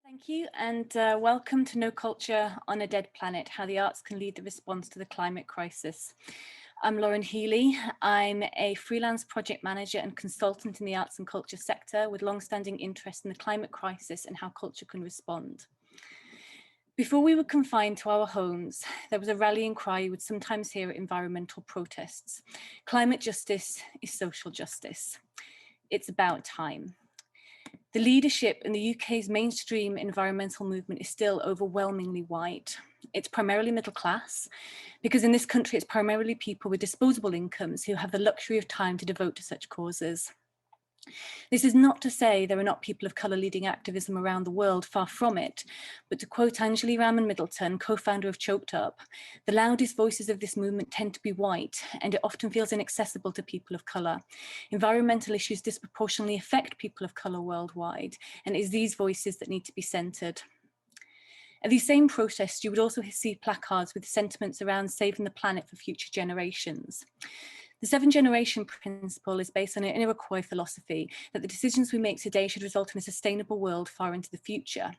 Thank you, and welcome to No Culture on a Dead Planet, How the Arts Can Lead the Response to the Climate Crisis. I'm Lauren Healey. I'm a freelance project manager and consultant in the arts and culture sector with long-standing interest in the climate crisis and how culture can respond. Before we were confined to our homes, there was a rallying cry you would sometimes hear at environmental protests. Climate justice is social justice. It's about time. The leadership in the UK's mainstream environmental movement is still overwhelmingly white. It's primarily middle class, because in this country it's primarily people with disposable incomes who have the luxury of time to devote to such causes. This is not to say there are not people of colour leading activism around the world, far from it, but to quote Anjali Raman-Middleton, co-founder of Choked Up, the loudest voices of this movement tend to be white, and it often feels inaccessible to people of colour. Environmental issues disproportionately affect people of colour worldwide, and it's these voices that need to be centred. At these same protests, you would also see placards with sentiments around saving the planet for future generations. The 7-generation principle is based on an Iroquois philosophy that the decisions we make today should result in a sustainable world far into the future.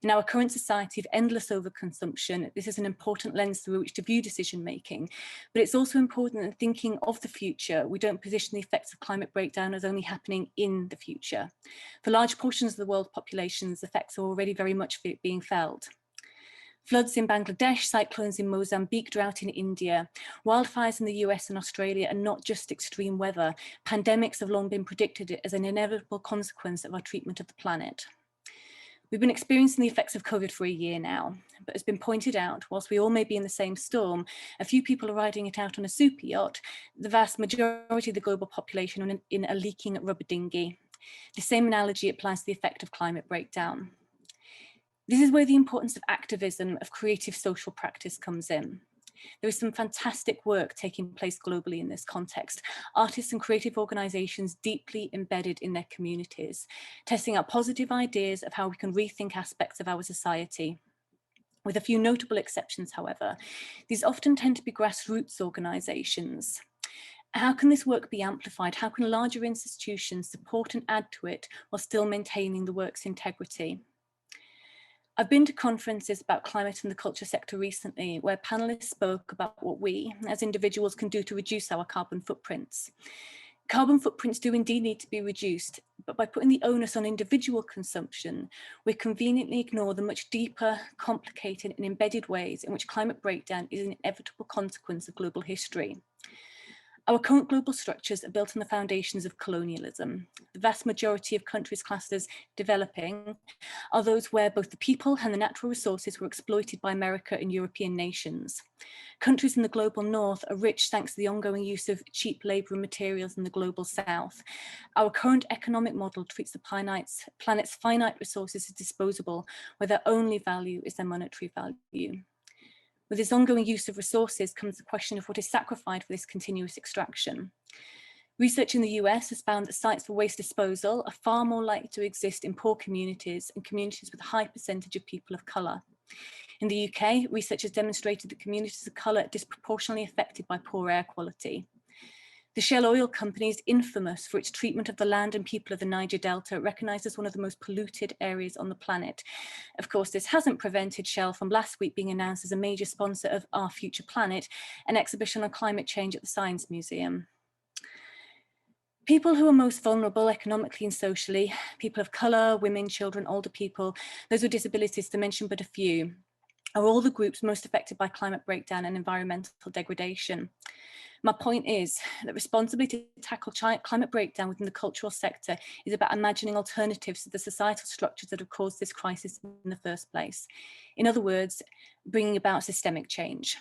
In our current society of endless overconsumption, this is an important lens through which to view decision making, but it's also important that thinking of the future, we don't position the effects of climate breakdown as only happening in the future. For large portions of the world population's effects are already very much being felt. Floods in Bangladesh, cyclones in Mozambique, drought in India, wildfires in the US and Australia are not just extreme weather. Pandemics have long been predicted as an inevitable consequence of our treatment of the planet. We've been experiencing the effects of COVID for a year now, but as been pointed out, whilst we all may be in the same storm, a few people are riding it out on a super yacht, the vast majority of the global population are in a leaking rubber dinghy. The same analogy applies to the effect of climate breakdown. This is where the importance of activism, of creative social practice comes in. There is some fantastic work taking place globally in this context. Artists and creative organisations deeply embedded in their communities, testing out positive ideas of how we can rethink aspects of our society. With a few notable exceptions, however, these often tend to be grassroots organisations. How can this work be amplified? How can larger institutions support and add to it while still maintaining the work's integrity? I've been to conferences about climate in the culture sector recently, where panelists spoke about what we, as individuals, can do to reduce our carbon footprints. Carbon footprints do indeed need to be reduced, but by putting the onus on individual consumption, we conveniently ignore the much deeper, complicated and embedded ways in which climate breakdown is an inevitable consequence of global history. Our current global structures are built on the foundations of colonialism. The vast majority of countries classed as developing are those where both the people and the natural resources were exploited by America and European nations. Countries in the global north are rich thanks to the ongoing use of cheap labour and materials in the global south. Our current economic model treats the planet's finite resources as disposable, where their only value is their monetary value. With this ongoing use of resources comes the question of what is sacrificed for this continuous extraction. Research in the US has found that sites for waste disposal are far more likely to exist in poor communities and communities with a high percentage of people of colour. In the UK, research has demonstrated that communities of colour are disproportionately affected by poor air quality. The Shell Oil Company is infamous for its treatment of the land and people of the Niger Delta, recognised as one of the most polluted areas on the planet. Of course, this hasn't prevented Shell from last week being announced as a major sponsor of Our Future Planet, an exhibition on climate change at the Science Museum. People who are most vulnerable economically and socially, people of colour, women, children, older people, those with disabilities, to mention but a few, are all the groups most affected by climate breakdown and environmental degradation. My point is that responsibility to tackle climate breakdown within the cultural sector is about imagining alternatives to the societal structures that have caused this crisis in the first place. In other words, bringing about systemic change.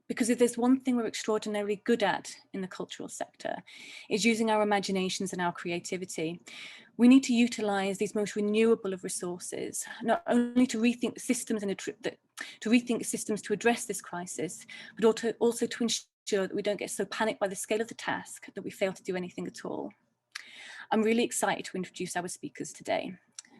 Because if there's one thing we're extraordinarily good at in the cultural sector, is using our imaginations and our creativity. We need to utilise these most renewable of resources, not only to rethink the systems to address this crisis, but also to ensure that we don't get so panicked by the scale of the task that we fail to do anything at all. I'm really excited to introduce our speakers today.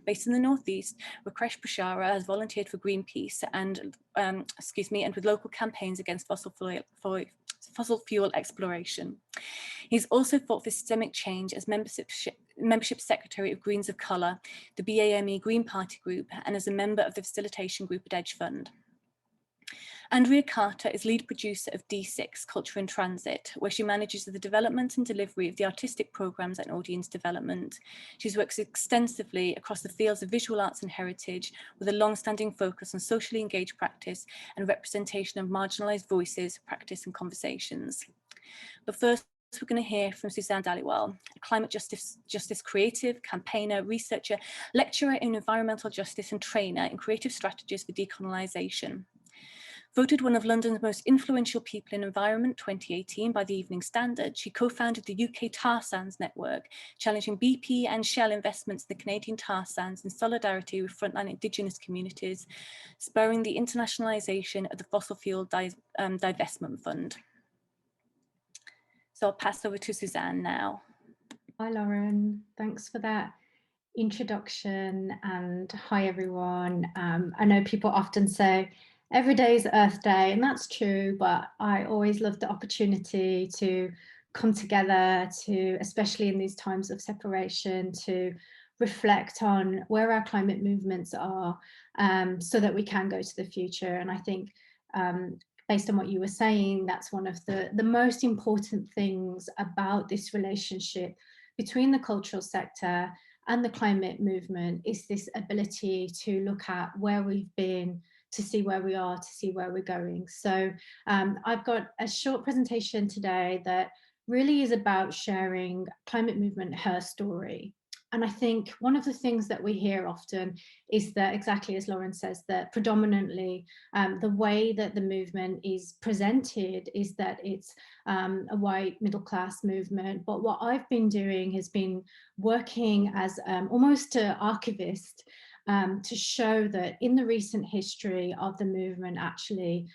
Based in the Northeast, Rakish has volunteered for Greenpeace and with local campaigns against fossil fuel exploration. He's also fought for systemic change as membership membership secretary of Greens of Colour, the BAME Green Party group, and as a member of the facilitation group at Edge Fund. Andrea Carter is lead producer of D6, Culture in Transit, where she manages the development and delivery of the artistic programmes and audience development. She's worked extensively across the fields of visual arts and heritage, with a long-standing focus on socially engaged practice and representation of marginalised voices, practice and conversations. But first, we're going to hear from Suzanne Dhaliwal, a climate justice creative, campaigner, researcher, lecturer in environmental justice and trainer in creative strategies for decolonisation. Voted one of London's most influential people in environment 2018 by the Evening Standard, she co-founded the UK Tar Sands Network, challenging BP and Shell investments in the Canadian tar sands in solidarity with frontline Indigenous communities, spurring the internationalisation of the fossil fuel divestment fund. So I'll pass over to Suzanne now. Hi, Lauren. Thanks for that introduction, and hi, everyone. I know people often say, every day is Earth Day, and that's true, but I always love the opportunity to come together to, especially in these times of separation, to reflect on where our climate movements are, so that we can go to the future. And I think based on what you were saying, that's one of the most important things about this relationship between the cultural sector and the climate movement, is this ability to look at where we've been, to see where we are, to see where we're going. So I've got a short presentation today that really is about sharing climate movement, her story. And I think one of the things that we hear often is that, exactly as Lauren says, that predominantly the way that the movement is presented is that it's a white middle class movement. But what I've been doing has been working as almost an archivist to show that in the recent history of the movement, actually,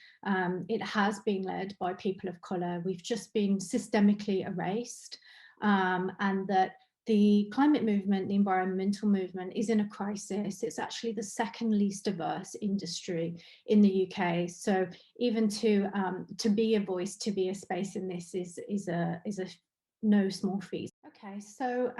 it has been led by people of colour. We've just been systemically erased, and that the climate movement, the environmental movement, is in a crisis. It's actually the second least diverse industry in the UK. So even to be a voice, to be a space in this is a no small feat. Okay, so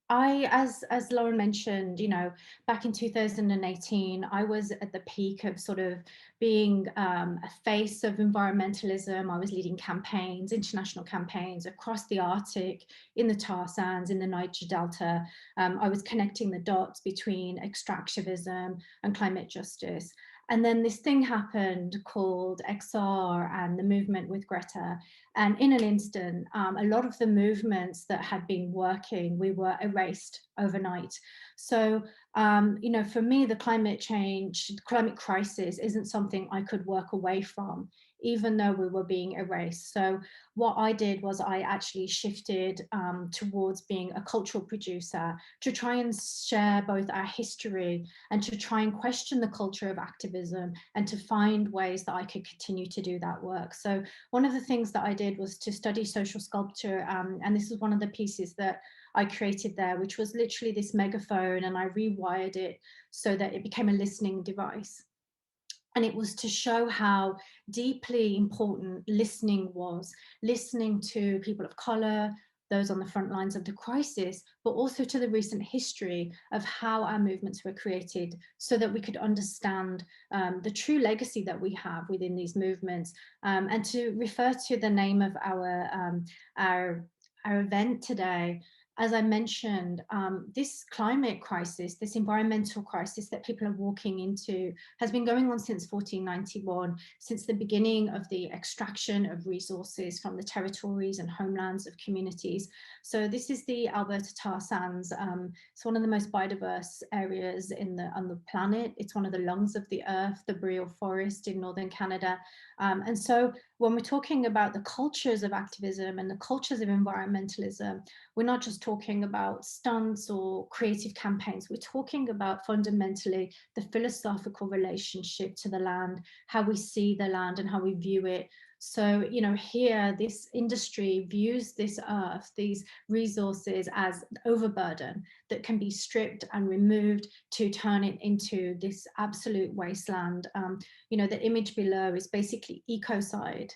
as Lauren mentioned, you know, back in 2018, I was at the peak of sort of being a face of environmentalism. I was leading campaigns, international campaigns across the Arctic, in the tar sands, in the Niger Delta. I was connecting the dots between extractivism and climate justice. And then this thing happened called XR and the movement with Greta. And in an instant, a lot of the movements that had been working, we were erased overnight. So, you know, for me, the climate crisis isn't something I could work away from, even though we were being erased. So what I did was I actually shifted towards being a cultural producer to try and share both our history and to try and question the culture of activism and to find ways that I could continue to do that work. So one of the things that I did was to study social sculpture, and this is one of the pieces that I created there, which was literally this megaphone, and I rewired it so that it became a listening device. And it was to show how deeply important listening was, listening to people of colour, those on the front lines of the crisis, but also to the recent history of how our movements were created, so that we could understand the true legacy that we have within these movements. And to refer to the name of our event today, as I mentioned, this climate crisis, this environmental crisis that people are walking into, has been going on since 1491, since the beginning of the extraction of resources from the territories and homelands of communities. So this is the Alberta tar sands. It's one of the most biodiverse areas on the planet. It's one of the lungs of the earth, the boreal forest in northern Canada. And so when we're talking about the cultures of activism and the cultures of environmentalism, we're not just talking about stunts or creative campaigns. We're talking about fundamentally the philosophical relationship to the land, how we see the land and how we view it. So, you know, here, this industry views this earth, these resources, as overburden that can be stripped and removed to turn it into this absolute wasteland. You know, the image below is basically ecocide.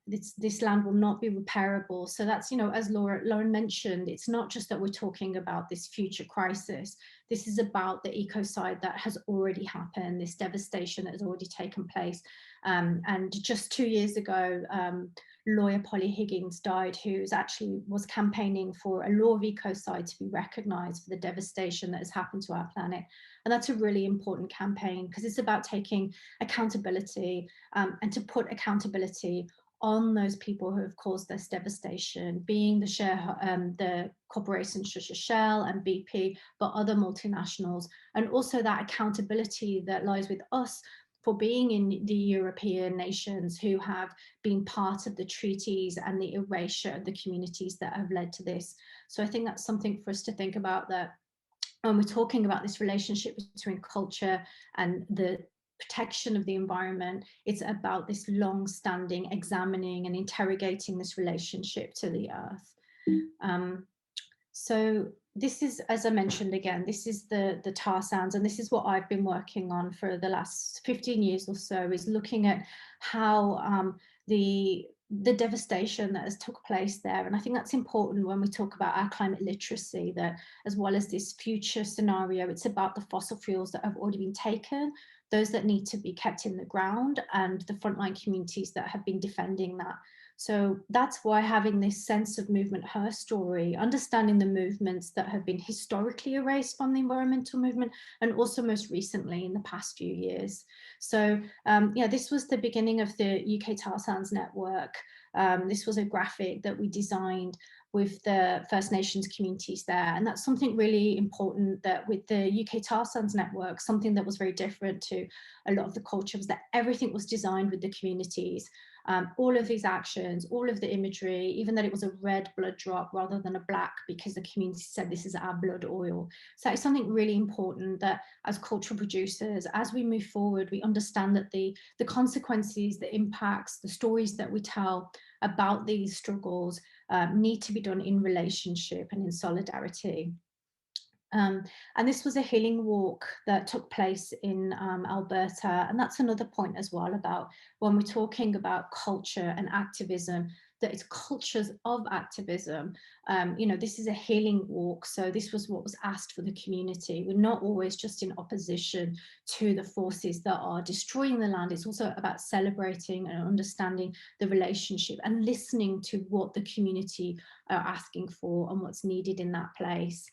this land will not be repairable. So that's, you know, as Lauren mentioned, it's not just that we're talking about this future crisis. This is about the ecocide that has already happened, this devastation that has already taken place. And just 2 years ago, lawyer Polly Higgins died, who was campaigning for a law of ecocide to be recognised for the devastation that has happened to our planet. And that's a really important campaign, because it's about taking accountability, and to put accountability on those people who have caused this devastation, being the corporations such as Shell and BP, but other multinationals, and also that accountability that lies with us for being in the European nations who have been part of the treaties and the erasure of the communities that have led to this. So I think that's something for us to think about, that when we're talking about this relationship between culture and the protection of the environment, it's about this long-standing examining and interrogating this relationship to the earth. So this is, as I mentioned again, this is the tar sands, and this is what I've been working on for the last 15 years or so, is looking at how the devastation that has took place there. And I think that's important when we talk about our climate literacy, that as well as this future scenario, it's about the fossil fuels that have already been taken, those that need to be kept in the ground, and the frontline communities that have been defending that. So that's why having this sense of movement, her story, understanding the movements that have been historically erased from the environmental movement, and also most recently in the past few years. So yeah, this was the beginning of the UK Tar Sands Network. This was a graphic that we designed with the First Nations communities there. And that's something really important, that with the UK Tar Sands Network, something that was very different to a lot of the culture was that everything was designed with the communities. All of these actions, all of the imagery, even that it was a red blood drop rather than a black, because the community said this is our blood oil. So it's something really important that as cultural producers, as we move forward, we understand that the consequences, the impacts, the stories that we tell about these struggles need to be done in relationship and in solidarity. And this was a healing walk that took place in Alberta. And that's another point as well, about when we're talking about culture and activism, that it's cultures of activism. You know, this is a healing walk. So this was what was asked for the community. We're not always just in opposition to the forces that are destroying the land. It's also about celebrating and understanding the relationship and listening to what the community are asking for and what's needed in that place.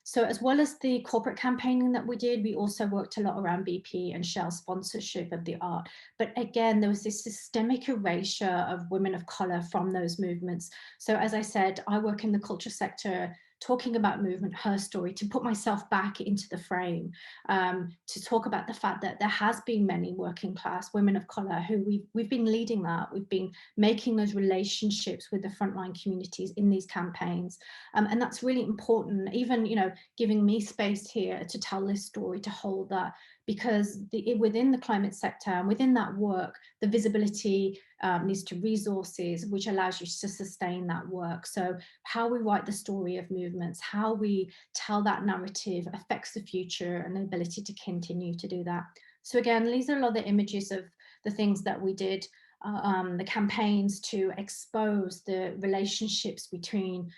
So as well as the corporate campaigning that we did, we also worked a lot around BP and Shell sponsorship of the art. But again, there was this systemic erasure of women of colour from those movements. So as I said, I work in the culture sector, talking about movement, her story, to put myself back into the frame, to talk about the fact that there has been many working class women of colour who we've been leading that, we've been making those relationships with the frontline communities in these campaigns. And that's really important, even, you know, giving me space here to tell this story, to hold that, because within the climate sector and within that work, the visibility leads to resources, which allows you to sustain that work. So how we write the story of movements, how we tell that narrative affects the future and the ability to continue to do that. So again, these are a lot of the images of the things that we did, the campaigns to expose the relationships between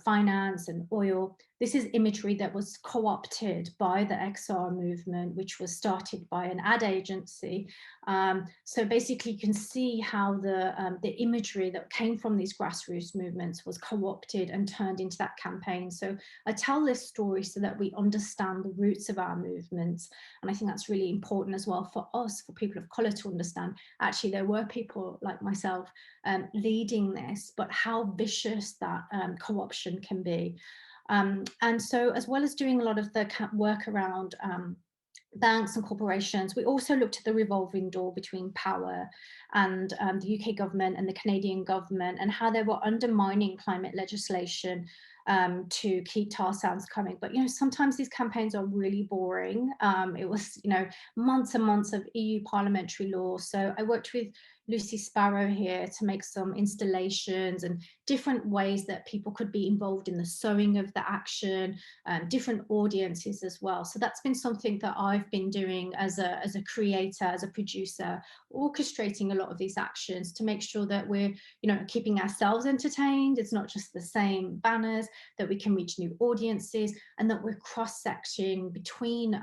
finance and oil. This is imagery that was co-opted by the XR movement, which was started by an ad agency. So basically you can see how the imagery that came from these grassroots movements was co-opted and turned into that campaign. So I tell this story so that we understand the roots of our movements. And I think that's really important as well for us, for people of colour, to understand, actually there were people like myself leading this, but how vicious that co-option can be. And so as well as doing a lot of the work around banks and corporations, we also looked at the revolving door between power and the UK government and the Canadian government, and how they were undermining climate legislation to keep tar sands coming. But, you know, sometimes these campaigns are really boring. It was, you know, months and months of EU parliamentary law. So I worked with, Lucy Sparrow here to make some installations and different ways that people could be involved in the sewing of the action, different audiences as well. So that's been something that I've been doing as a creator, as a producer, orchestrating a lot of these actions to make sure that we're, keeping ourselves entertained. It's not just the same banners, that we can reach new audiences, and that we're cross-sectioning between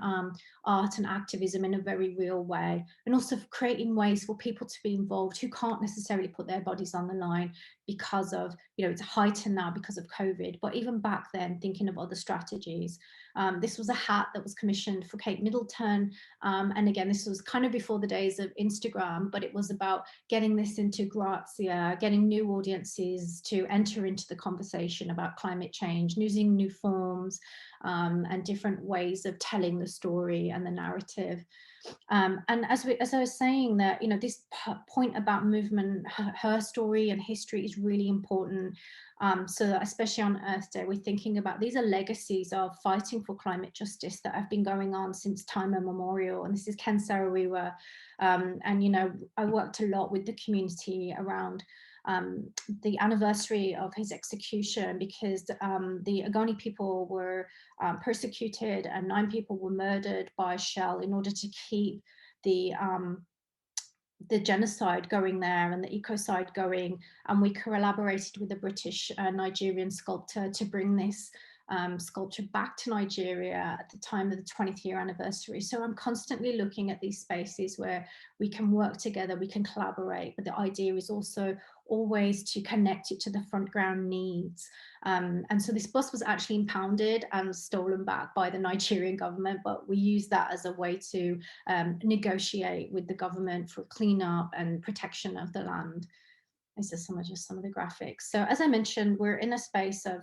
art and activism in a very real way, and also creating ways for people to be involved who can't necessarily put their bodies on the line because of, it's heightened now because of COVID, but even back then, thinking of other strategies. This was a hat that was commissioned for Kate Middleton. And again, this was kind of before the days of Instagram, but it was about getting this into Grazia, getting new audiences to enter into the conversation about climate change, using new forms and different ways of telling the story and the narrative. And as I was saying that, this point about movement, her story and history is really important. So especially on Earth Day, we're thinking about, these are legacies of fighting for climate justice that have been going on since time immemorial. And this is Ken Saro-Wiwa. And, I worked a lot with the community around the anniversary of his execution, because the Ogoni people were persecuted and 9 people were murdered by Shell in order to keep the genocide going there and the ecocide going. And we collaborated with a British Nigerian sculptor to bring this sculpture back to Nigeria at the time of the 20th year anniversary. So I'm constantly looking at these spaces where we can work together, we can collaborate, but the idea is also always to connect it to the front ground needs. And so this bus was actually impounded and stolen back by the Nigerian government, but we use that as a way to negotiate with the government for cleanup and protection of the land. This is just some of the graphics. So as I mentioned, we're in a space of,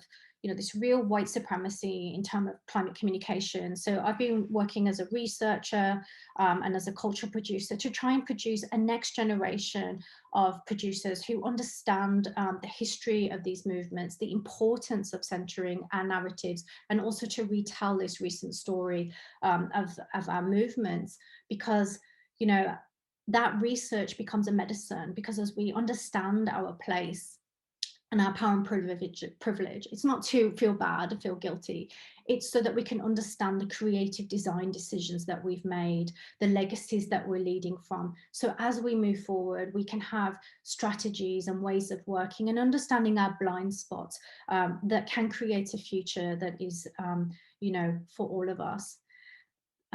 this real white supremacy in terms of climate communication. So I've been working as a researcher and as a cultural producer to try and produce a next generation of producers who understand the history of these movements, the importance of centering our narratives, and also to retell this recent story of our movements, because, that research becomes a medicine, because as we understand our place and our power and privilege, it's not to feel bad or feel guilty, it's so that we can understand the creative design decisions that we've made, the legacies that we're leading from. So as we move forward, we can have strategies and ways of working and understanding our blind spots that can create a future that is, for all of us.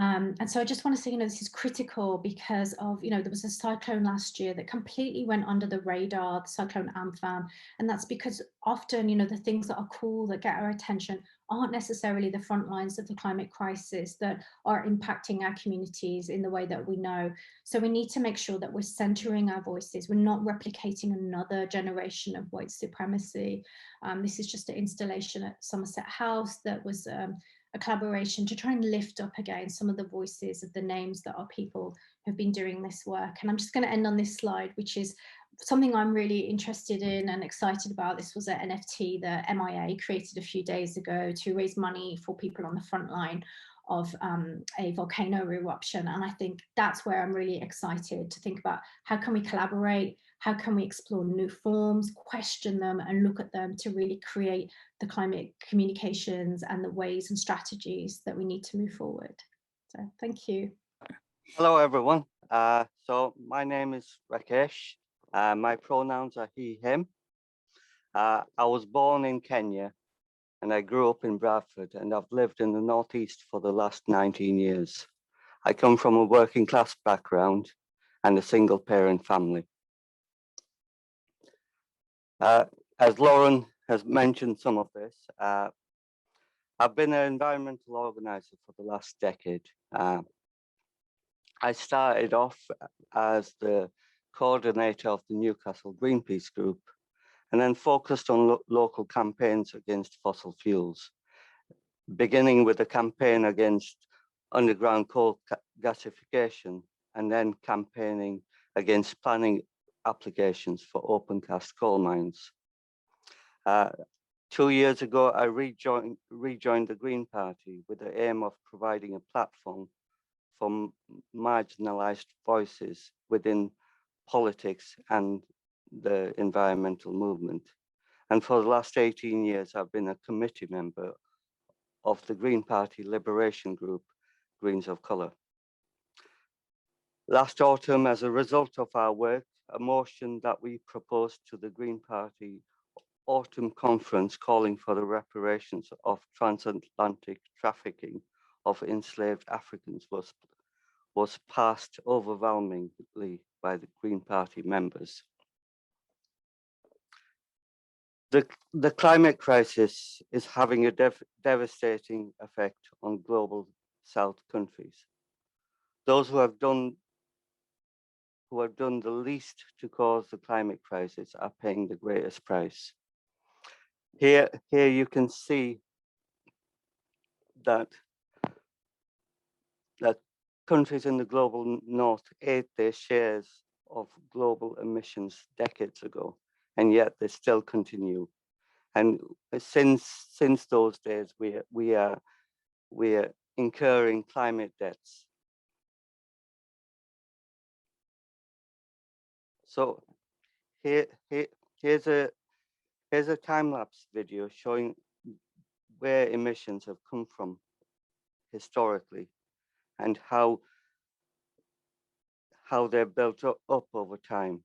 And so I just want to say, this is critical because of, there was a cyclone last year that completely went under the radar, the cyclone Amphan. And that's because often, the things that are cool, that get our attention, aren't necessarily the front lines of the climate crisis that are impacting our communities in the way that we know. So we need to make sure that we're centering our voices. We're not replicating another generation of white supremacy. This is just an installation at Somerset House that was a collaboration to try and lift up again some of the voices of the names that are people who've been doing this work. And I'm just going to end on this slide, which is something I'm really interested in and excited about. This was an NFT that MIA created a few days ago to raise money for people on the front line of a volcano eruption. And I think that's where I'm really excited to think about, how can we collaborate? How can we explore new forms, question them, and look at them to really create the climate communications and the ways and strategies that we need to move forward? So thank you. Hello, everyone. So my name is Rakish. My pronouns are he, him. I was born in Kenya and I grew up in Bradford, and I've lived in the Northeast for the last 19 years. I come from a working class background and a single parent family. As Lauren has mentioned some of this, I've been an environmental organizer for the last decade. I started off as the coordinator of the Newcastle Greenpeace group, and then focused on local campaigns against fossil fuels, beginning with a campaign against underground coal gasification, and then campaigning against planning applications for open cast coal mines. 2 years ago, I rejoined the Green Party with the aim of providing a platform for marginalized voices within politics and the environmental movement. And for the last 18 years, I've been a committee member of the Green Party Liberation Group, Greens of Colour. Last autumn, as a result of our work, a motion that we proposed to the Green Party Autumn Conference calling for the reparations of transatlantic trafficking of enslaved Africans was passed overwhelmingly by the Green Party members. The climate crisis is having a devastating effect on global South countries. Those who have done the least to cause the climate crisis are paying the greatest price. Here you can see that countries in the global north ate their shares of global emissions decades ago, and yet they still continue. And since those days, we are incurring climate debts. So here's a time-lapse video showing where emissions have come from historically and how they're built up over time.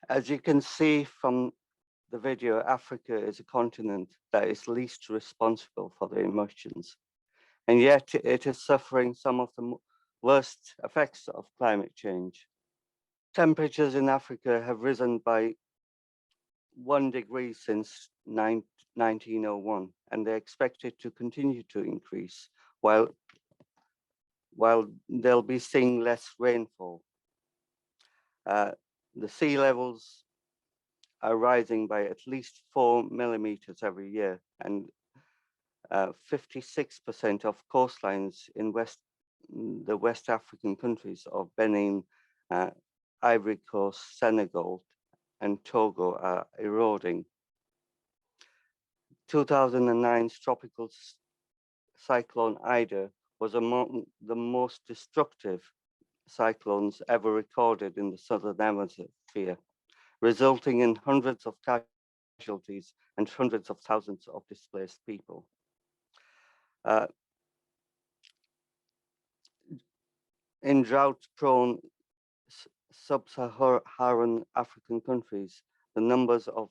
As you can see from the video, Africa is a continent that is least responsible for the emissions, and yet it is suffering some of the worst effects of climate change. Temperatures in Africa have risen by 1 degree since 1901, and they're expected to continue to increase while they'll be seeing less rainfall. The sea levels are rising by at least 4 millimeters every year, and 56% of coastlines in the West African countries of Benin, Ivory Coast, Senegal, and Togo are eroding. 2009's tropical cyclone Ida was among the most destructive cyclones ever recorded in the Southern Hemisphere, resulting in hundreds of casualties and hundreds of thousands of displaced people. In drought-prone sub-Saharan African countries, the numbers of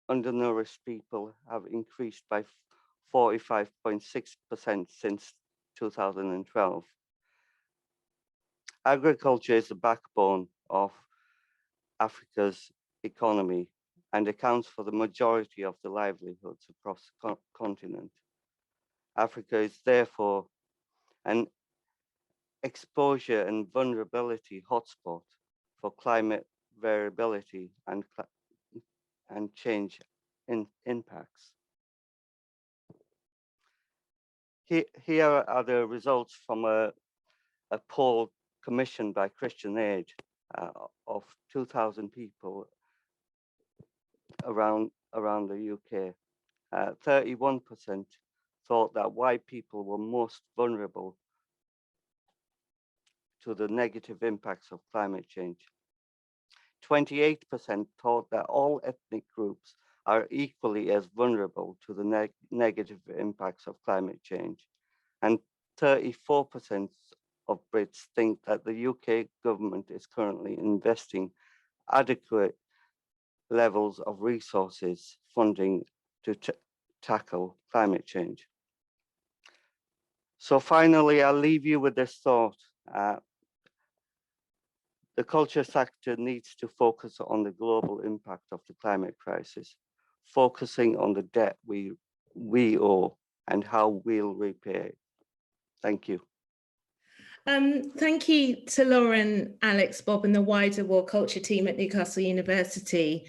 undernourished people have increased by 45.6% since 2012. Agriculture is the backbone of Africa's economy and accounts for the majority of the livelihoods across the continent. Africa is therefore an exposure and vulnerability hotspot for climate variability and change in impacts. Here are the results from a poll commissioned by Christian Aid of 2,000 people around the UK. 31% thought that white people were most vulnerable to the negative impacts of climate change. 28% thought that all ethnic groups are equally as vulnerable to the negative impacts of climate change. And 34% of Brits think that the UK government is currently investing adequate levels of resources funding to tackle climate change. So finally, I'll leave you with this thought. The culture sector needs to focus on the global impact of the climate crisis, focusing on the debt we owe and how we'll repay it. Thank you. Thank you to Lauren, Alex, Bob, and the wider Wor Culture team at Newcastle University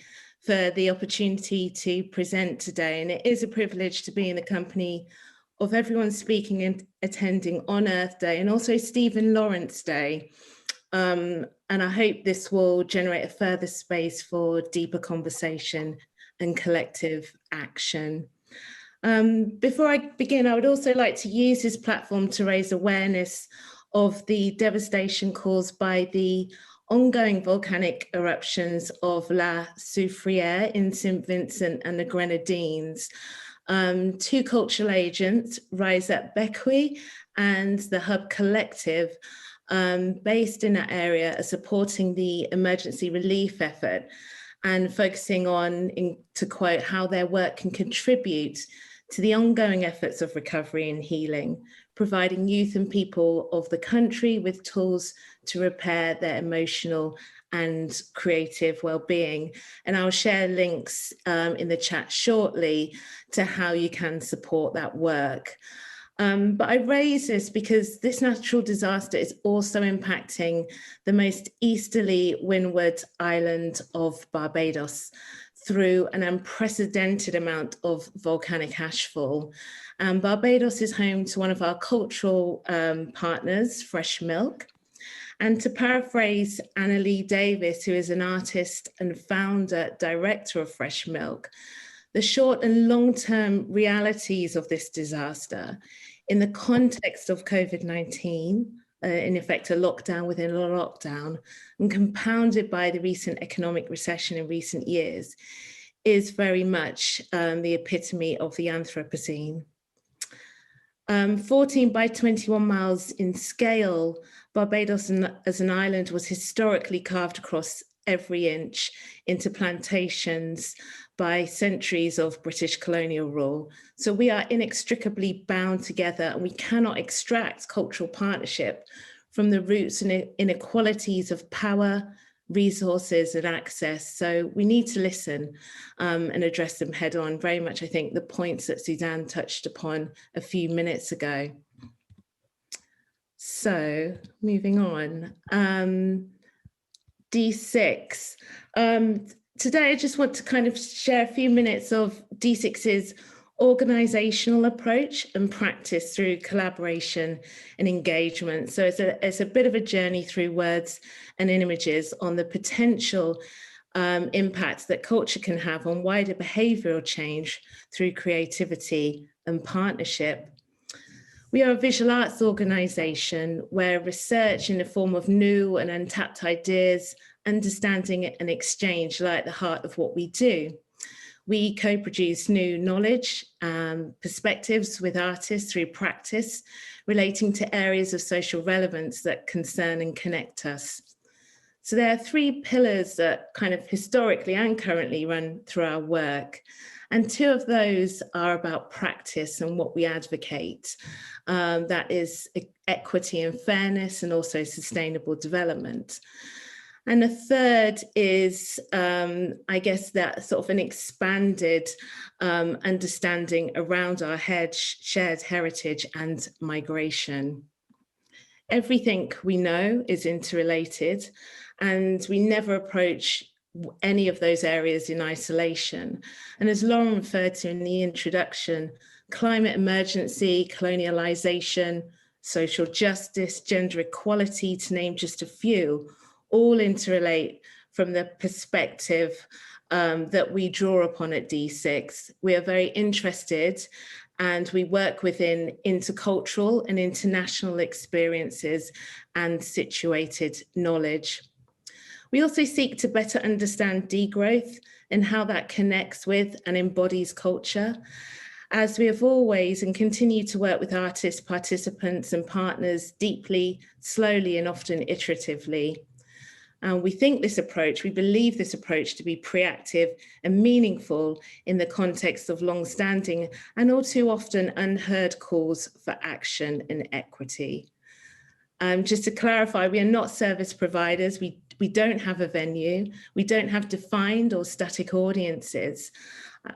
for the opportunity to present today. And it is a privilege to be in the company of everyone speaking and attending on Earth Day, and also Stephen Lawrence Day. And I hope this will generate a further space for deeper conversation and collective action. Before I begin, I would also like to use this platform to raise awareness of the devastation caused by the ongoing volcanic eruptions of La Soufrière in St. Vincent and the Grenadines. Two cultural agents, Rise Up Bequi and the Hub Collective, based in that area, are supporting the emergency relief effort and focusing on, to quote, how their work can contribute to the ongoing efforts of recovery and healing, providing youth and people of the country with tools to repair their emotional and creative well-being. And I'll share links in the chat shortly to how you can support that work. But I raise this because this natural disaster is also impacting the most easterly windward island of Barbados through an unprecedented amount of volcanic ashfall. Barbados is home to one of our cultural partners, Fresh Milk. And to paraphrase Annalee Davis, who is an artist and founder, director of Fresh Milk, the short and long-term realities of this disaster in the context of COVID-19, in effect a lockdown within a lockdown, and compounded by the recent economic recession in recent years, is very much the epitome of the Anthropocene. 14 by 21 miles in scale, Barbados as an island was historically carved across every inch into plantations by centuries of British colonial rule. So we are inextricably bound together, and we cannot extract cultural partnership from the roots and inequalities of power, resources and access. So we need to listen and address them head on. Very much, I think, the points that Suzanne touched upon a few minutes ago. So moving on, D6. Today, I just want to kind of share a few minutes of D6's organizational approach and practice through collaboration and engagement. So it's a bit of a journey through words and images on the potential impact that culture can have on wider behavioral change through creativity and partnership. We are a visual arts organization where research in the form of new and untapped ideas, understanding and exchange lie at the heart of what we do. We co-produce new knowledge, perspectives with artists through practice relating to areas of social relevance that concern and connect us. So there are three pillars that kind of historically and currently run through our work. And two of those are about practice and what we advocate. That is equity and fairness, and also sustainable development. And the third is, I guess, that sort of an expanded understanding around our shared heritage and migration. Everything we know is interrelated, and we never approach any of those areas in isolation. And as Lauren referred to in the introduction, climate emergency, colonialization, social justice, gender equality, to name just a few, all interrelate from the perspective that we draw upon at D6. We are very interested, and we work within intercultural and international experiences and situated knowledge. We also seek to better understand degrowth and how that connects with and embodies culture, as we have always and continue to work with artists, participants and partners deeply, slowly and often iteratively. And we believe this approach to be proactive and meaningful in the context of long-standing and all too often unheard calls for action and equity. Just to clarify, we are not service providers. We don't have a venue. We don't have defined or static audiences.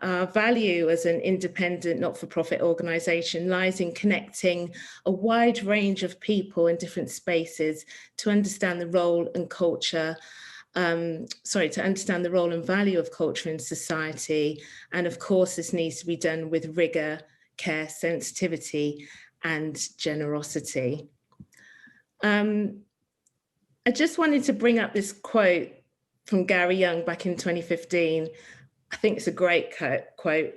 Our value as an independent, not-for-profit organisation lies in connecting a wide range of people in different spaces to understand the role and culture, to understand the role and value of culture in society. And of course, this needs to be done with rigour, care, sensitivity, and generosity. I just wanted to bring up this quote from Gary Young back in 2015. I think it's a great quote.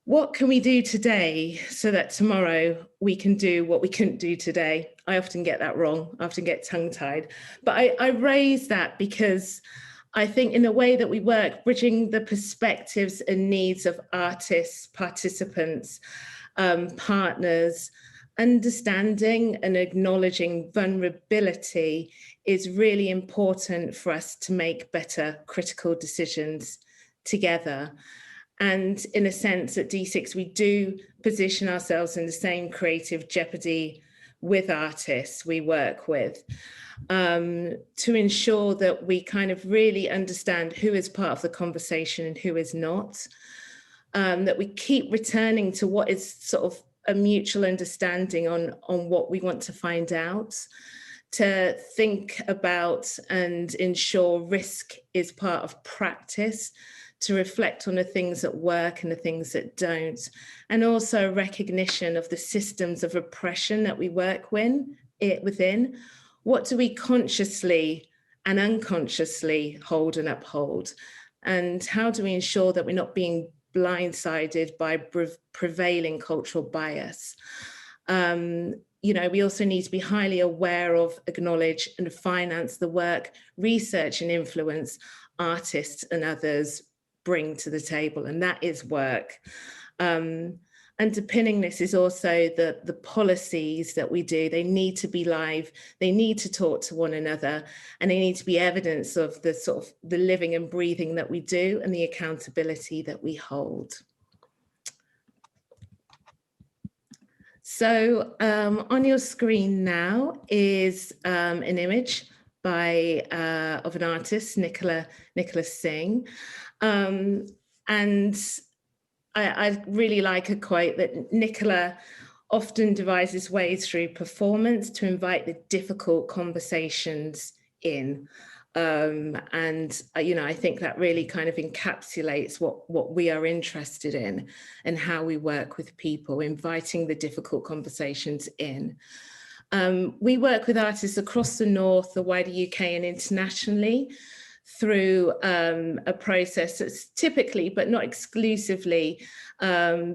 What can we do today so that tomorrow we can do what we couldn't do today? I often get that wrong. I often get tongue-tied. But I raise that because I think in the way that we work, bridging the perspectives and needs of artists, participants, partners, understanding and acknowledging vulnerability is really important for us to make better critical decisions together. And in a sense at D6, we do position ourselves in the same creative jeopardy with artists we work with, to ensure that we kind of really understand who is part of the conversation and who is not, that we keep returning to what is sort of a mutual understanding on what we want to find out, to think about and ensure risk is part of practice, to reflect on the things that work and the things that don't, and also recognition of the systems of oppression that we work within. What do we consciously and unconsciously hold and uphold? And how do we ensure that we're not being blindsided by prevailing cultural bias? We also need to be highly aware of, acknowledge and finance the work, research and influence artists and others bring to the table, and that is work. Underpinning this is also the policies that we do. They need to be live, they need to talk to one another, and they need to be evidence of the sort of the living and breathing that we do and the accountability that we hold. So on your screen now is an image of an artist, Nicola Nicholssingh. And I really like a quote that Nicola often devises ways through performance to invite the difficult conversations in. I think that really kind of encapsulates what we are interested in and how we work with people, inviting the difficult conversations in. We work with artists across the North, the wider UK and internationally through a process that's typically, but not exclusively,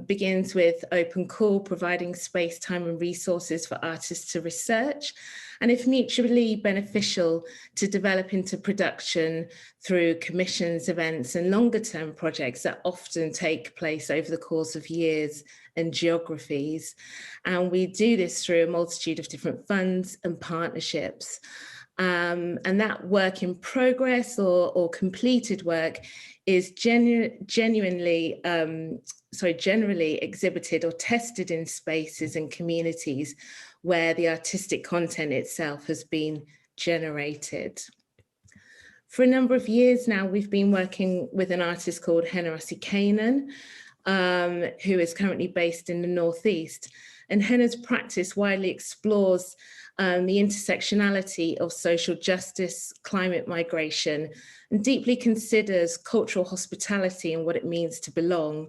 begins with open call, providing space, time and resources for artists to research, and if mutually beneficial, to develop into production through commissions, events and longer term projects that often take place over the course of years and geographies. And we do this through a multitude of different funds and partnerships. And that work in progress or completed work is generally exhibited or tested in spaces and communities where the artistic content itself has been generated. For a number of years now, we've been working with an artist called Henrasi Khan, who is currently based in the Northeast. And Henna's practice widely explores the intersectionality of social justice, climate migration, and deeply considers cultural hospitality and what it means to belong.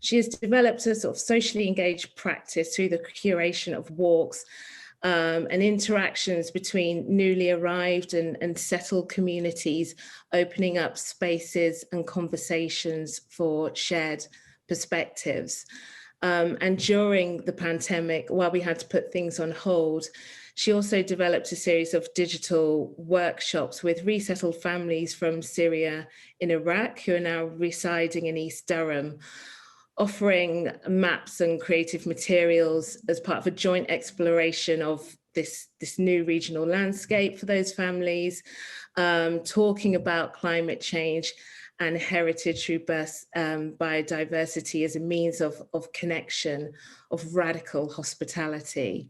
She has developed a sort of socially engaged practice through the curation of walks and interactions between newly arrived and settled communities, opening up spaces and conversations for shared perspectives. And during the pandemic, while we had to put things on hold, she also developed a series of digital workshops with resettled families from Syria in Iraq who are now residing in East Durham, offering maps and creative materials as part of a joint exploration of this new regional landscape for those families, talking about climate change and heritage through biodiversity as a means of connection, of radical hospitality.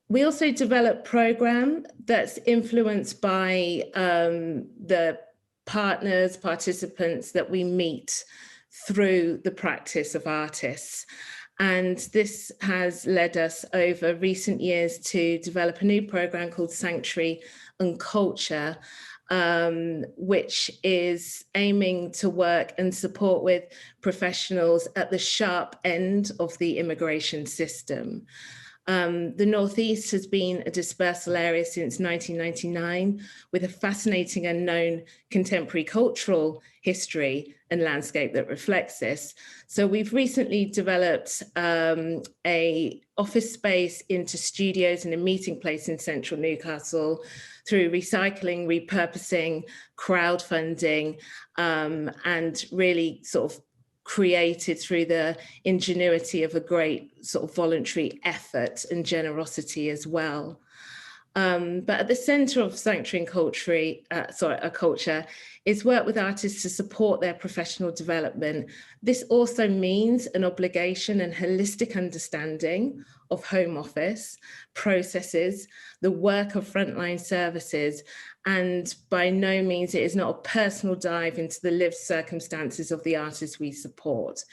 We also develop a program that's influenced by the participants that we meet through the practice of artists. And this has led us over recent years to develop a new program called Sanctuary and Culture, which is aiming to work and support with professionals at the sharp end of the immigration system. The Northeast has been a dispersal area since 1999, with a fascinating and known contemporary cultural history and landscape that reflects this. So we've recently developed a office space into studios and a meeting place in central Newcastle through recycling, repurposing, crowdfunding, and really sort of created through the ingenuity of a great sort of voluntary effort and generosity as well. But at the centre of Sanctuary and Culture is work with artists to support their professional development. This also means an obligation and holistic understanding of home office processes, the work of frontline services, and by no means it is not a personal dive into the lived circumstances of the artists we support.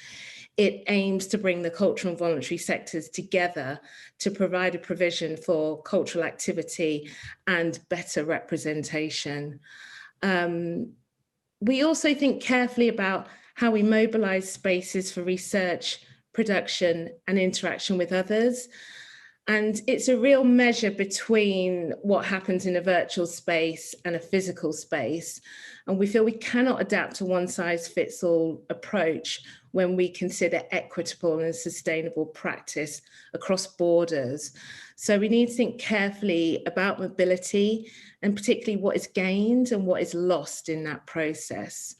It aims to bring the cultural and voluntary sectors together to provide a provision for cultural activity and better representation. We also think carefully about how we mobilise spaces for research, production and interaction with others. And it's a real measure between what happens in a virtual space and a physical space. And we feel we cannot adapt a one-size-fits-all approach when we consider equitable and sustainable practice across borders. So we need to think carefully about mobility and particularly what is gained and what is lost in that process.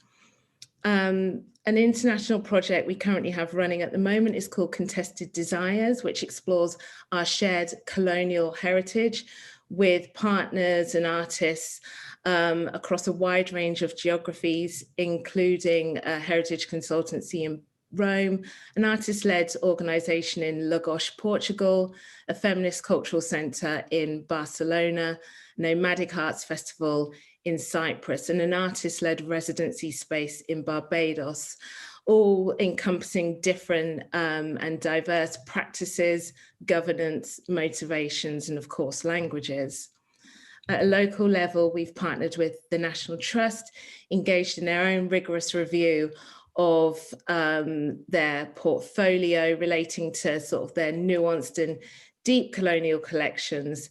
An international project we currently have running at the moment is called Contested Desires, which explores our shared colonial heritage with partners and artists across a wide range of geographies, including a heritage consultancy in Rome, an artist-led organisation in Lagos, Portugal, a feminist cultural centre in Barcelona, nomadic arts festival in Cyprus, and an artist-led residency space in Barbados, all encompassing different and diverse practices, governance, motivations, and of course, languages. At a local level, we've partnered with the National Trust, engaged in their own rigorous review of their portfolio relating to sort of their nuanced and deep colonial collections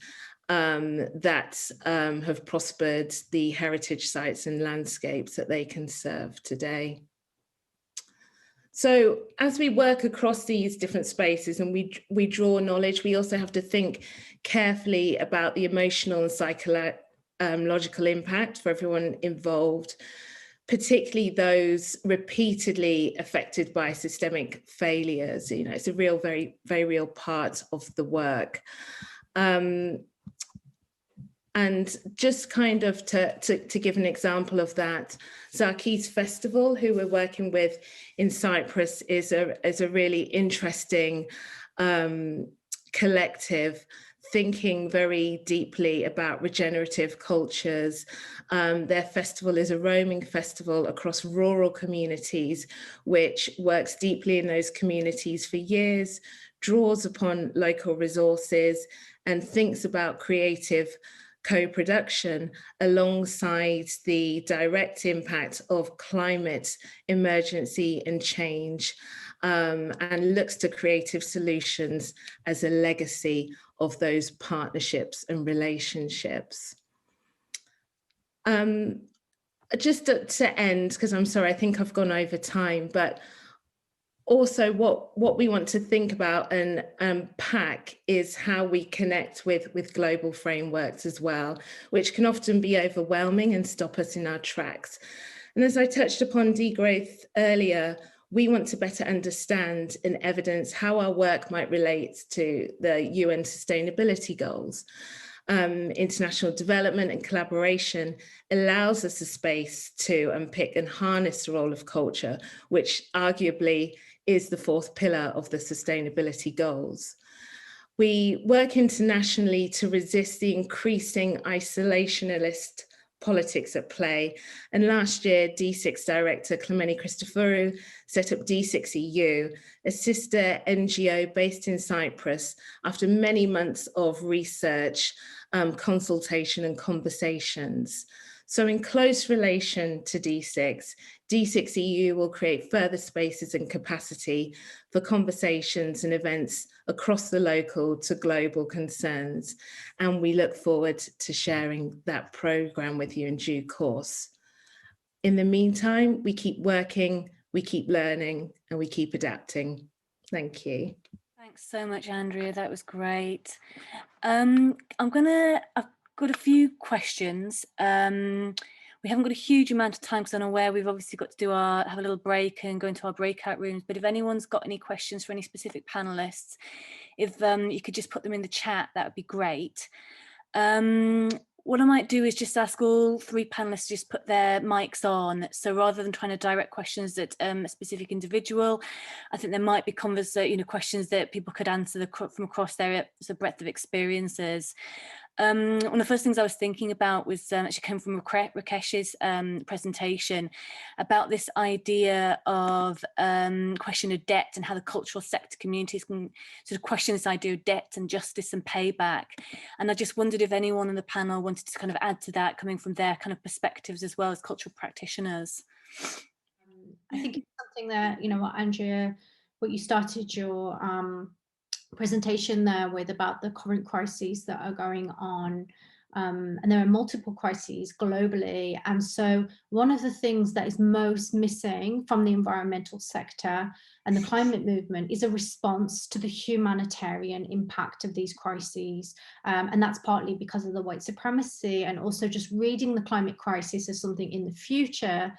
that have prospered the heritage sites and landscapes that they can serve today. So as we work across these different spaces and we draw knowledge, we also have to think carefully about the emotional and psychological impact for everyone involved, particularly those repeatedly affected by systemic failures. You know, it's a real, very, very real part of the work. And just kind of to give an example of that, Rakish Festival, who we're working with in Cyprus, is a really interesting collective, thinking very deeply about regenerative cultures. Their festival is a roaming festival across rural communities, which works deeply in those communities for years, draws upon local resources, and thinks about creative co-production alongside the direct impact of climate emergency and change, and looks to creative solutions as a legacy of those partnerships and relationships. Just to end, because I'm sorry, I think I've gone over time, but also what we want to think about and unpack is how we connect with global frameworks as well, which can often be overwhelming and stop us in our tracks. And as I touched upon degrowth earlier, we want to better understand and evidence how our work might relate to the UN sustainability goals. international development and collaboration allows us a space to unpick and harness the role of culture, which arguably is the fourth pillar of the sustainability goals. We work internationally to resist the increasing isolationist politics at play. And last year, D6 Director Clemeni Christoforou set up D6 EU, a sister NGO based in Cyprus, after many months of research, consultation and conversations. So in close relation to D6, D6 EU will create further spaces and capacity for conversations and events across the local to global concerns. And we look forward to sharing that programme with you in due course. In the meantime, we keep working, we keep learning, and we keep adapting. Thank you. Thanks so much, Andrea. That was great. I've got a few questions. We haven't got a huge amount of time because I'm aware we've obviously got to have a little break and go into our breakout rooms. But if anyone's got any questions for any specific panelists, if you could just put them in the chat, that would be great. What I might do is just ask all three panelists to just put their mics on. So rather than trying to direct questions at a specific individual, I think there might be questions that people could answer from across their breadth of experiences. One of the first things I was thinking about was actually came from Rakish's presentation about this idea of question of debt and how the cultural sector communities can sort of question this idea of debt and justice and payback. And I just wondered if anyone on the panel wanted to kind of add to that, coming from their kind of perspectives as well as cultural practitioners. I think it's something that, Andrea, what you started your presentation there with about the current crises that are going on, and there are multiple crises globally. And so one of the things that is most missing from the environmental sector and the climate movement is a response to the humanitarian impact of these crises. And that's partly because of the white supremacy, and also just reading the climate crisis as something in the future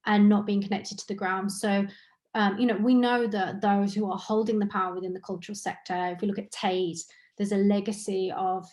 and not being connected to the ground. So we know that those who are holding the power within the cultural sector, if we look at Tate, there's a legacy of,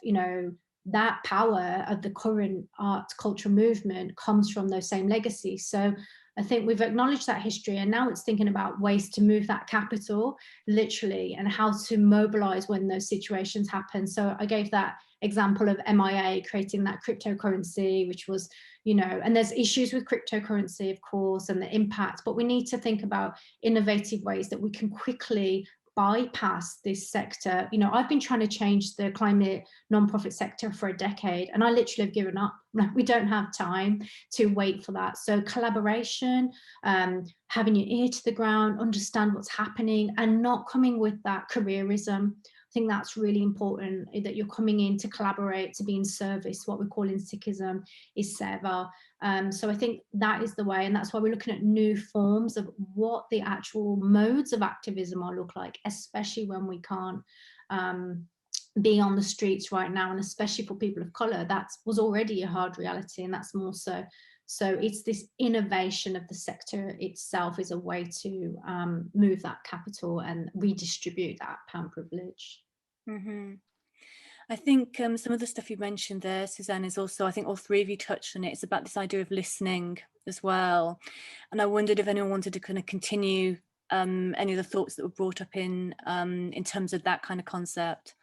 that power of the current art culture movement comes from those same legacies. So I think we've acknowledged that history, and now it's thinking about ways to move that capital literally and how to mobilize when those situations happen. So I gave that example of MIA creating that cryptocurrency, which was, and there's issues with cryptocurrency, of course, and the impact, but we need to think about innovative ways that we can quickly bypass this sector. I've been trying to change the climate nonprofit sector for a decade, and I literally have given up. We don't have time to wait for that. So collaboration, having your ear to the ground, understand what's happening, and not coming with that careerism. I think that's really important, that you're coming in to collaborate, to be in service. What we call in Sikhism is seva. So I think that is the way, and that's why we're looking at new forms of what the actual modes of activism are look like, especially when we can't be on the streets right now, and especially for people of colour, that was already a hard reality, and that's more so. So it's this innovation of the sector itself is a way to move that capital and redistribute that pound privilege. Mm-hmm. I think some of the stuff you mentioned there, Suzanne, is also, I think all three of you touched on it. It's about this idea of listening as well. And I wondered if anyone wanted to kind of continue any of the thoughts that were brought up in terms of that kind of concept.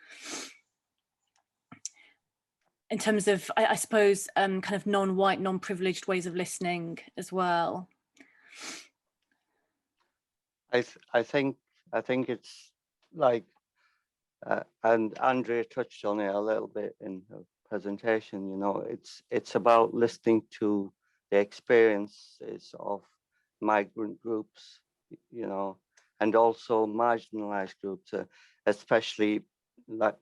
In terms of, I suppose, kind of non-white, non-privileged ways of listening as well. I think it's like, and Andrea touched on it a little bit in her presentation. It's about listening to the experiences of migrant groups, and also marginalized groups, especially like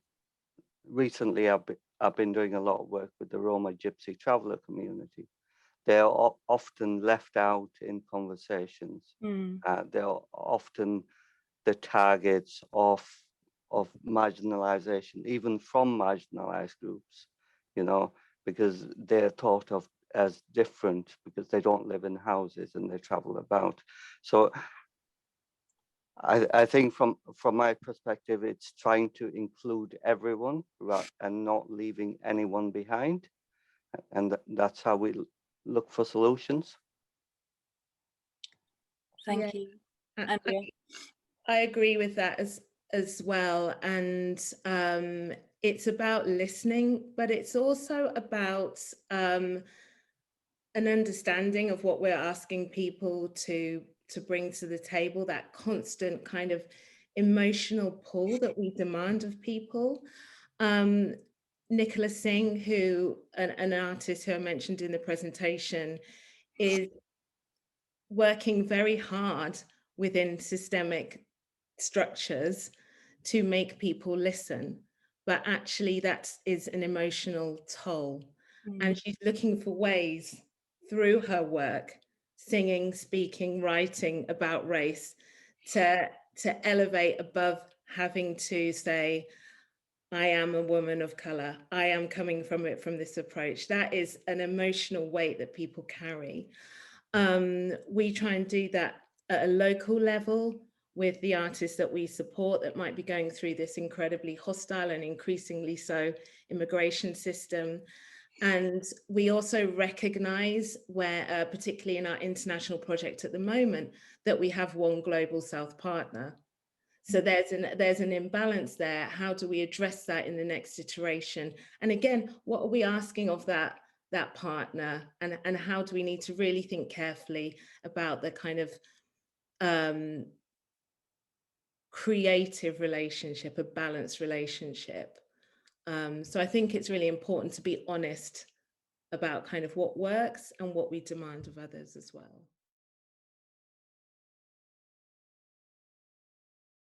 recently I've been doing a lot of work with the Roma Gypsy traveller community. They're often left out in conversations. They're often the targets of marginalization, even from marginalized groups, because they're thought of as different because they don't live in houses and they travel about. So I think from my perspective, it's trying to include everyone and not leaving anyone behind. And that's how we look for solutions. Thank you, Andrea. I agree with that as well. And it's about listening, but it's also about an understanding of what we're asking people to bring to the table, that constant kind of emotional pull that we demand of people. Nicola Nicholssingh, who an artist who I mentioned in the presentation, is working very hard within systemic structures to make people listen, but actually that is an emotional toll. And she's looking for ways through her work, singing, speaking, writing about race, to elevate above having to say, I am a woman of color, I am coming from this approach. That is an emotional weight that people carry. We try and do that at a local level with the artists that we support that might be going through this incredibly hostile and increasingly so immigration system. And we also recognize where, particularly in our international project at the moment, that we have one global South partner. So there's an imbalance there. How do we address that in the next iteration? And again, what are we asking of that partner, and how do we need to really think carefully about the kind of creative relationship, a balanced relationship. So I think it's really important to be honest about kind of what works and what we demand of others as well.